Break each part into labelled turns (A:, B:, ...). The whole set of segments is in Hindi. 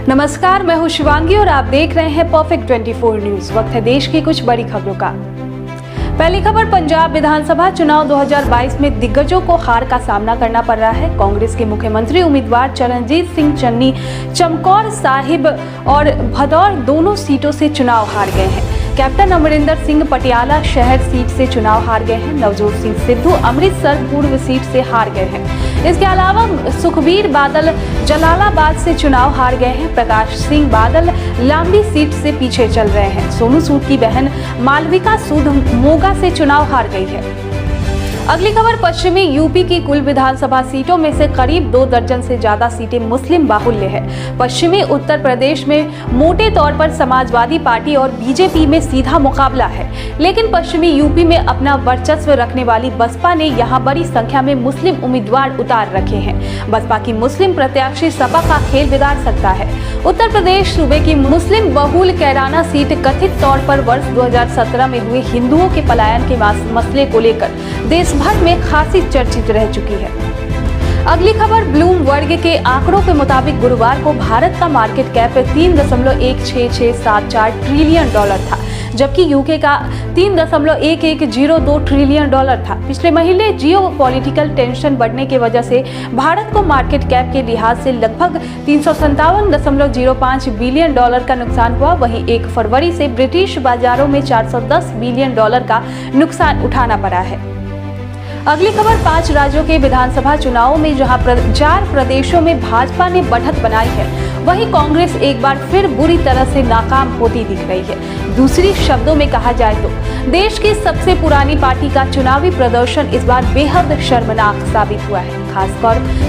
A: नमस्कार, मैं हूं शिवांगी और आप देख रहे हैं परफेक्ट 24 न्यूज। वक्त है देश की कुछ बड़ी खबरों का। पहली खबर, पंजाब विधानसभा चुनाव 2022 में दिग्गजों को हार का सामना करना पड़ रहा है। कांग्रेस के मुख्यमंत्री उम्मीदवार चरणजीत सिंह चन्नी चमकौर साहिब और भदौर दोनों सीटों से चुनाव हार गए हैं। कैप्टन अमरिंदर सिंह पटियाला शहर सीट से चुनाव हार गए हैं। नवजोत सिंह सिद्धू अमृतसर पूर्व सीट से हार गए हैं। इसके अलावा सुखबीर बादल जलालाबाद से चुनाव हार गए हैं। प्रकाश सिंह बादल लांबी सीट से पीछे चल रहे हैं। सोनू सूद की बहन मालविका सूद मोगा से चुनाव हार गई है। अगली खबर, पश्चिमी यूपी की कुल विधानसभा सीटों में से करीब 2 दर्जन से ज्यादा सीटें मुस्लिम बाहुल्य है। पश्चिमी उत्तर प्रदेश में मोटे तौर पर समाजवादी पार्टी और बीजेपी में सीधा मुकाबला है, लेकिन पश्चिमी यूपी में अपना वर्चस्व रखने वाली बसपा ने यहां बड़ी संख्या में मुस्लिम उम्मीदवार उतार रखे हैं। बसपा की मुस्लिम प्रत्याशी सपा का खेल बिगाड़ सकता है। उत्तर प्रदेश सूबे की मुस्लिम बहुल कैराना सीट कथित तौर पर वर्ष 2017 में हुए हिंदुओं के पलायन के मसले को लेकर देश भर में खासी चर्चित रह चुकी है। अगली खबर, ब्लूमबर्ग के आंकड़ों के मुताबिक गुरुवार को भारत का मार्केट कैप 3.16674 ट्रिलियन डॉलर था, जबकि यूके का 3.1102 ट्रिलियन डॉलर था। पिछले महीने जियोपॉलिटिकल टेंशन बढ़ने की वजह से भारत को मार्केट कैप के लिहाज से लगभग 357.05 बिलियन डॉलर का नुकसान हुआ। वहीं 1 फरवरी से ब्रिटिश बाजारों में 410 बिलियन डॉलर का नुकसान उठाना पड़ा है। अगली खबर, 5 राज्यों के विधानसभा चुनावों में जहां 4 प्रदेशों में भाजपा ने बढ़त बनाई है, वहीं कांग्रेस एक बार फिर बुरी तरह से नाकाम होती दिख रही है। दूसरी शब्दों में कहा जाए तो देश की सबसे पुरानी पार्टी का चुनावी प्रदर्शन इस बार बेहद शर्मनाक साबित हुआ है।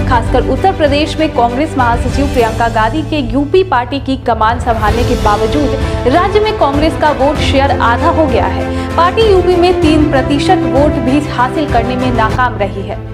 A: खासकर उत्तर प्रदेश में कांग्रेस महासचिव प्रियंका गांधी के यूपी पार्टी की कमान संभालने के बावजूद राज्य में कांग्रेस का वोट शेयर आधा हो गया है। पार्टी यूपी में 3% वोट भी हासिल करने में नाकाम रही है।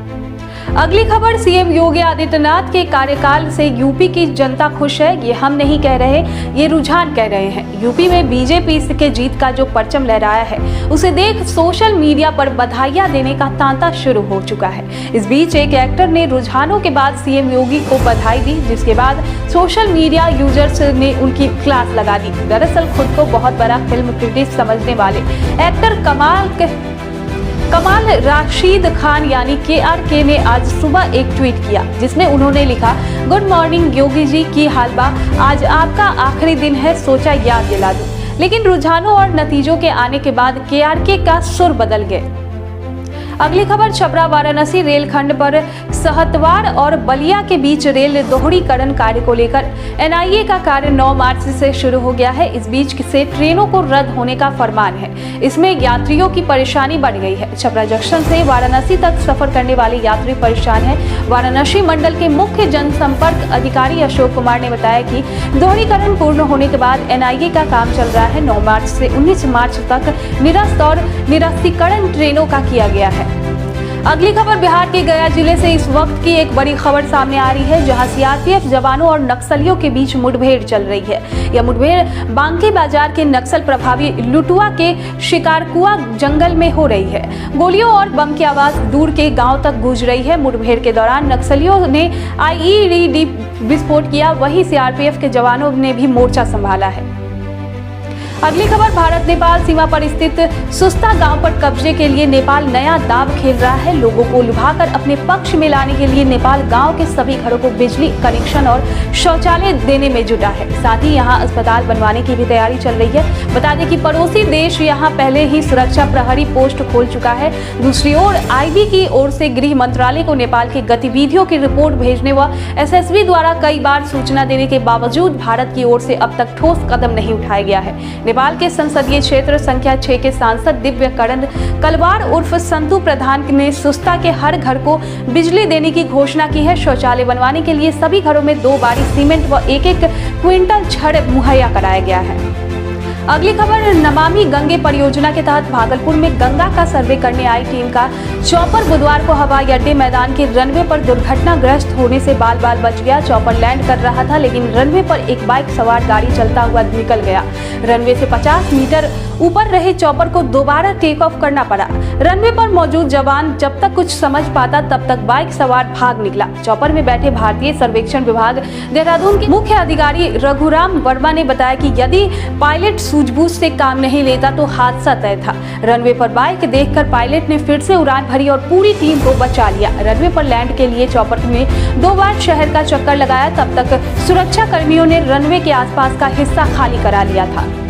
A: अगली खबर, सीएम योगी आदित्यनाथ के कार्यकाल से यूपी की जनता खुश है, ये हम नहीं कह रहे, ये रुझान कह रहे हैं। यूपी में बीजेपी के जीत का जो परचम लहराया है, उसे देख सोशल मीडिया पर बधाइयां देने का तांता शुरू हो चुका है। इस बीच एक एक्टर ने रुझानों के बाद सीएम योगी को बधाई दी, जिसके बाद सोशल मीडिया यूजर्स ने उनकी क्लास लगा दी। दरअसल खुद को बहुत बड़ा फिल्म क्रिटिक समझने वाले एक्टर कमाल राशिद खान यानी KRK ने आज सुबह एक ट्वीट किया, जिसमें उन्होंने लिखा, गुड मॉर्निंग योगी जी, की हाल बा, आज आपका आखिरी दिन है, सोचा याद दिला दूं। लेकिन रुझानों और नतीजों के आने के बाद KRK का सुर बदल गए। अगली खबर, छपरा वाराणसी रेलखंड पर सहतवार और बलिया के बीच रेल दोहरीकरण कार्य को लेकर NIA का कार्य 9 मार्च से शुरू हो गया है। इस बीच से ट्रेनों को रद्द होने का फरमान है। इसमें यात्रियों की परेशानी बढ़ गई है। छपरा जंक्शन से वाराणसी तक सफर करने वाले यात्री परेशान हैं। वाराणसी मंडल के मुख्य जनसंपर्क अधिकारी अशोक कुमार ने बताया कि दोहरीकरण पूर्ण होने के बाद NIA का काम चल रहा है। 9 मार्च से 19 मार्च तक निरस्त और निरस्तीकरण ट्रेनों का किया गया है। अगली खबर, बिहार के गया जिले से इस वक्त की एक बड़ी खबर सामने आ रही है, जहां CRPF जवानों और नक्सलियों के बीच मुठभेड़ चल रही है। यह मुठभेड़ बांके बाजार के नक्सल प्रभावी लुटुआ के शिकारकुआ जंगल में हो रही है। गोलियों और बम की आवाज दूर के गांव तक गूंज रही है। मुठभेड़ के दौरान नक्सलियों ने IED विस्फोट किया, वहीं CRPF के जवानों ने भी मोर्चा संभाला है। अगली खबर, भारत नेपाल सीमा पर स्थित सुस्ता गांव पर कब्जे के लिए नेपाल नया दांव खेल रहा है। लोगों को लुभाकर अपने पक्ष में लाने के लिए नेपाल गांव के सभी घरों को बिजली कनेक्शन और शौचालय देने में जुटा है। साथ ही यहां अस्पताल बनवाने की भी तैयारी चल रही है। बता दें कि पड़ोसी देश यहां पहले ही सुरक्षा प्रहरी पोस्ट खोल चुका है। दूसरी ओर IB की ओर से गृह मंत्रालय को नेपाल की गतिविधियों की रिपोर्ट भेजने व SSB द्वारा कई बार सूचना देने के बावजूद भारत की ओर से अब तक ठोस कदम नहीं उठाया गया है। नेपाल के संसदीय क्षेत्र संख्या 6 के सांसद दिव्यकरण कलवार उर्फ संतु प्रधान ने सुस्ता के हर घर को बिजली देने की घोषणा की है। शौचालय बनवाने के लिए सभी घरों में 2 बारी सीमेंट व 1-1 क्विंटल छड़ मुहैया कराया गया है। अगली खबर, नमामि गंगे परियोजना के तहत भागलपुर में गंगा का सर्वे करने आई टीम का चॉपर बुधवार को हवाई अड्डे मैदान के रनवे पर दुर्घटनाग्रस्त होने से बाल बाल बच गया। चॉपर लैंड कर रहा था, लेकिन रनवे पर एक बाइक सवार गाड़ी चलता हुआ निकल गया। रनवे से 50 मीटर ऊपर रहे चॉपर को दोबारा टेक ऑफ करना पड़ा। रनवे पर मौजूद जवान जब तक कुछ समझ पाता तब तक बाइक सवार भाग निकला। चॉपर में बैठे भारतीय सर्वेक्षण विभाग देहरादून के मुख्य अधिकारी रघुराम वर्मा ने बताया कि यदि पायलट सूझबूझ से काम नहीं लेता तो हादसा तय था। रनवे पर बाइक देखकर पायलट ने फिर से उड़ान भरी और पूरी टीम को बचा लिया। रनवे पर लैंड के लिए चॉपर में 2 बार शहर का चक्कर लगाया, तब तक सुरक्षा कर्मियों ने रनवे के आसपास का हिस्सा खाली करा लिया था।